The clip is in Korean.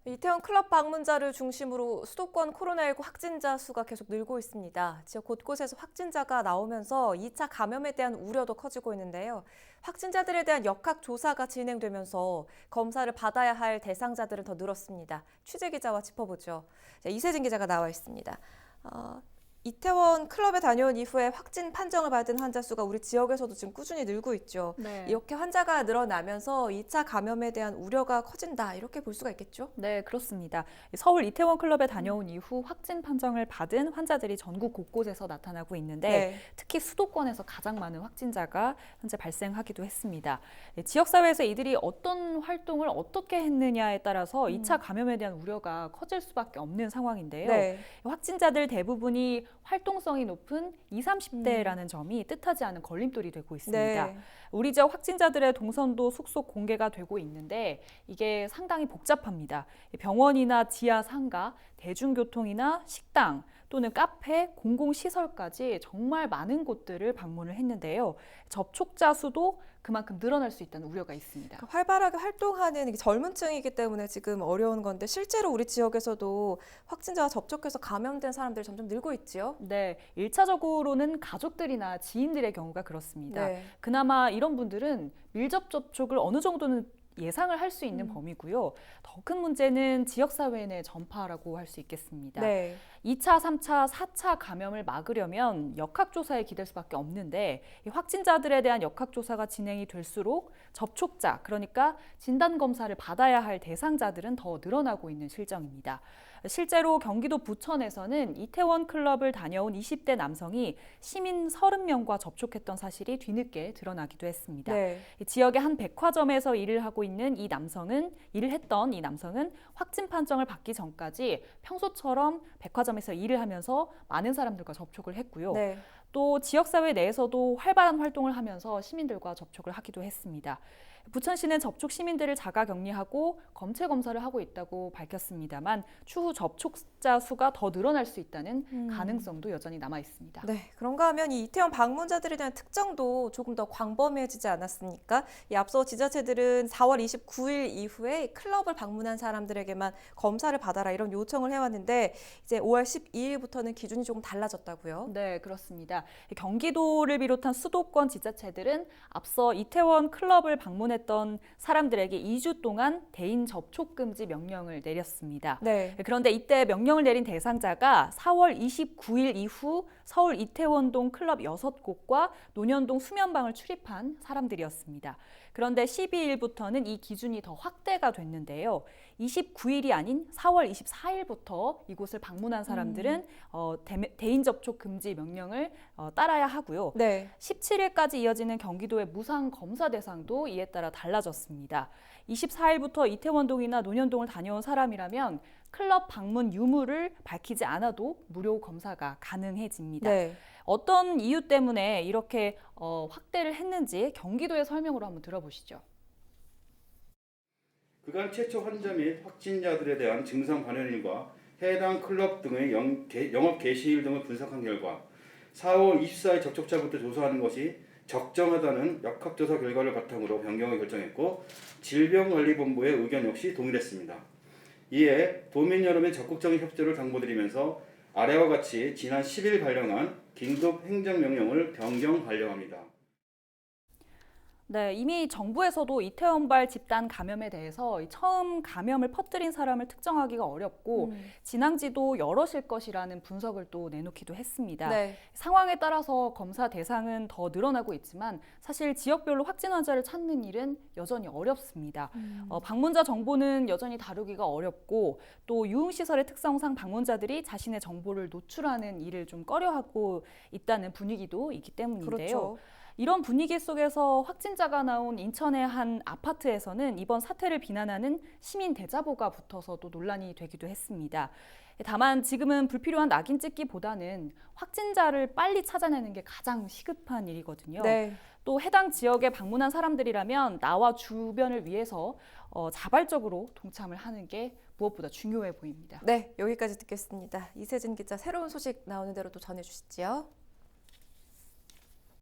이태원 클럽 방문자를 중심으로 수도권 코로나19 확진자 수가 계속 늘고 있습니다. 지역 곳곳에서 확진자가 나오면서 2차 감염에 대한 우려도 커지고 있는데요. 확진자들에 대한 역학 조사가 진행되면서 검사를 받아야 할 대상자들은 더 늘었습니다. 취재 기자와 짚어보죠. 이세진 기자가 나와 있습니다. 이태원 클럽에 다녀온 이후에 확진 판정을 받은 환자 수가 우리 지역에서도 지금 꾸준히 늘고 있죠. 네. 이렇게 환자가 늘어나면서 2차 감염에 대한 우려가 커진다, 이렇게 볼 수가 있겠죠? 네, 그렇습니다. 서울 이태원 클럽에 다녀온 이후 확진 판정을 받은 환자들이 전국 곳곳에서 나타나고 있는데 네. 특히 수도권에서 가장 많은 확진자가 현재 발생하기도 했습니다. 지역사회에서 이들이 어떤 활동을 어떻게 했느냐에 따라서 2차 감염에 대한 우려가 커질 수밖에 없는 상황인데요. 네. 확진자들 대부분이 활동성이 높은 20, 30대라는 점이 뜻하지 않은 걸림돌이 되고 있습니다. 네. 우리 지역 확진자들의 동선도 속속 공개가 되고 있는데 이게 상당히 복잡합니다. 병원이나 지하 상가, 대중교통이나 식당 또는 카페, 공공시설까지 정말 많은 곳들을 방문을 했는데요. 접촉자 수도 그만큼 늘어날 수 있다는 우려가 있습니다. 활발하게 활동하는 젊은 층이기 때문에 지금 어려운 건데 실제로 우리 지역에서도 확진자와 접촉해서 감염된 사람들이 점점 늘고 있지요? 네, 1차적으로는 가족들이나 지인들의 경우가 그렇습니다. 네. 그나마 이런 분들은 밀접 접촉을 어느 정도는 예상을 할 수 있는 범위고요. 더 큰 문제는 지역사회 내 전파라고 할 수 있겠습니다. 네. 2차, 3차, 4차 감염을 막으려면 역학조사에 기댈 수밖에 없는데 이 확진자들에 대한 역학조사가 진행이 될수록 접촉자, 그러니까 진단검사를 받아야 할 대상자들은 더 늘어나고 있는 실정입니다. 실제로 경기도 부천에서는 이태원 클럽을 다녀온 20대 남성이 시민 30명과 접촉했던 사실이 뒤늦게 드러나기도 했습니다. 네. 지역의 한 백화점에서 일을 했던 이 남성은 확진 판정을 받기 전까지 평소처럼 백화점에서 일을 하면서 많은 사람들과 접촉을 했고요. 네. 또 지역사회 내에서도 활발한 활동을 하면서 시민들과 접촉을 하기도 했습니다. 부천시는 접촉 시민들을 자가격리하고 검체 검사를 하고 있다고 밝혔습니다만 추후 접촉자 수가 더 늘어날 수 있다는 가능성도 여전히 남아 있습니다. 네. 그런가 하면 이 이태원 방문자들에 대한 특정도 조금 더 광범위해지지 않았습니까? 앞서 지자체들은 4월 29일 이후에 클럽을 방문한 사람들에게만 검사를 받아라 이런 요청을 해왔는데 이제 5월 12일부터는 기준이 조금 달라졌다고요? 네, 그렇습니다. 경기도를 비롯한 수도권 지자체들은 앞서 이태원 클럽을 방문했던 사람들에게 2주 동안 대인 접촉 금지 명령을 내렸습니다. 네. 그런데 이때 명령을 내린 대상자가 4월 29일 이후 서울 이태원동 클럽 6곳과 논현동 수면방을 출입한 사람들이었습니다. 그런데 12일부터는 이 기준이 더 확대가 됐는데요. 29일이 아닌 4월 24일부터 이곳을 방문한 사람들은 대인 접촉 금지 명령을 따라야 하고요. 네. 17일까지 이어지는 경기도의 무상 검사 대상도 이에 따라 달라졌습니다. 24일부터 이태원동이나 논현동을 다녀온 사람이라면 클럽 방문 유무를 밝히지 않아도 무료 검사가 가능해집니다. 네. 어떤 이유 때문에 이렇게 확대를 했는지 경기도의 설명으로 한번 들어보시죠. 그간 최초 환자 및 확진자들에 대한 증상 관련일과 해당 클럽 등의 영업 개시일 등을 분석한 결과 4월 24일 접촉자부터 조사하는 것이 적정하다는 역학조사 결과를 바탕으로 변경을 결정했고 질병관리본부의 의견 역시 동일했습니다. 이에 도민 여러분의 적극적인 협조를 당부드리면서 아래와 같이 지난 10일 발령한 긴급 행정명령을 변경 발령합니다. 네, 이미 정부에서도 이태원발 집단 감염에 대해서 처음 감염을 퍼뜨린 사람을 특정하기가 어렵고 진앙지도 여럿일 것이라는 분석을 또 내놓기도 했습니다. 네. 상황에 따라서 검사 대상은 더 늘어나고 있지만 사실 지역별로 확진 환자를 찾는 일은 여전히 어렵습니다. 방문자 정보는 여전히 다루기가 어렵고 또 유흥시설의 특성상 방문자들이 자신의 정보를 노출하는 일을 좀 꺼려하고 있다는 분위기도 있기 때문인데요. 그렇죠. 이런 분위기 속에서 확진자가 나온 인천의 한 아파트에서는 이번 사태를 비난하는 시민 대자보가 붙어서도 논란이 되기도 했습니다. 다만 지금은 불필요한 낙인 찍기보다는 확진자를 빨리 찾아내는 게 가장 시급한 일이거든요. 네. 또 해당 지역에 방문한 사람들이라면 나와 주변을 위해서 자발적으로 동참을 하는 게 무엇보다 중요해 보입니다. 네, 여기까지 듣겠습니다. 이세진 기자, 새로운 소식 나오는 대로 또 전해주시지요.